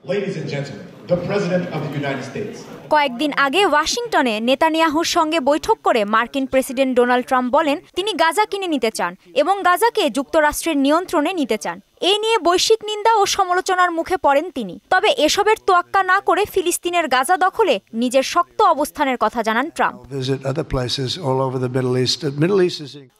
Ladies and gentlemen, the President of the United States. কয়েকদিন আগে ওয়াশিংটনে নেতানিয়াহুর সঙ্গে বৈঠক করে মার্কিন প্রেসিডেন্ট ডোনাল্ড ট্রাম্প বলেন তিনি গাজা কিনে নিতে চান এবং গাজাকে যুক্তরাষ্ট্রের নিয়ন্ত্রণে নিতে চান। এ নিয়ে বৈশ্বিক নিন্দা ও সমালোচনার মুখে পড়েন তিনি। তবে এসবের তোয়াক্কা না করে ফিলিস্তিনের গাজা দখলে নিজের শক্ত অবস্থানের কথা জানান ট্রাম্প।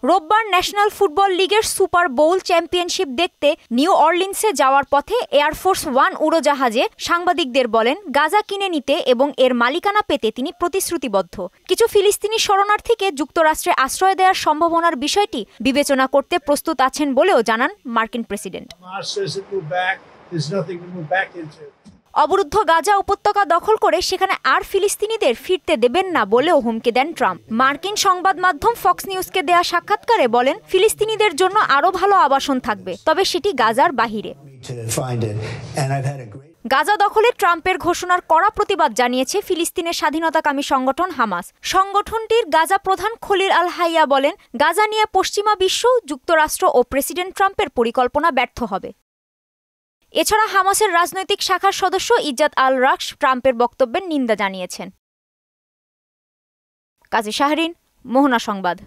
রোববার ন্যাশনাল ফুটবল লিগের সুপার বোল চ্যাম্পিয়নশিপ দেখতে নিউ অরলিন্সে যাওয়ার পথে এয়ারফোর্স ওয়ান উড়োজাহাজে সাংবাদিকদের বলেন গাজা কিনে নিতে এবং এর মালিকানা পেতে তিনি প্রতিশ্রুতিবদ্ধ। কিছু ফিলিস্তিনি শরণার্থীকে যুক্তরাষ্ট্রে আশ্রয় দেওয়ার সম্ভাবনার বিষয়টি বিবেচনা করতে প্রস্তুত আছেন বলেও জানান মার্কিন প্রেসিডেন্ট। অবরুদ্ধ গাজা উপত্যকা দখল করে সেখানে আর ফিলিস্তিনিদের ফিরতে দেবেন না বলেও হুমকি দেন ট্রাম্প। মার্কিন সংবাদ মাধ্যম ফক্স নিউজকে দেয়া সাক্ষাৎকারে বলেন ফিলিস্তিনিদের জন্য আরও ভালো আবাসন থাকবে, তবে সেটি গাজার বাহিরে। গাজা দখলে ট্রাম্পের ঘোষণার কড়া প্রতিবাদ জানিয়েছে ফিলিস্তিনের স্বাধীনতাকামী সংগঠন হামাস। সংগঠনটির গাজা প্রধান খলিল আল হাইয়া বলেন গাজা নিয়ে পশ্চিমা বিশ্ব, যুক্তরাষ্ট্র ও প্রেসিডেন্ট ট্রাম্পের পরিকল্পনা ব্যর্থ হবে। এছাড়া হামাসের রাজনৈতিক শাখার সদস্য ইজ্জাত আল রাকশ ট্রাম্পের বক্তব্যের নিন্দা জানিয়েছেন। কাজী শাহরিন, মোহনা সংবাদ।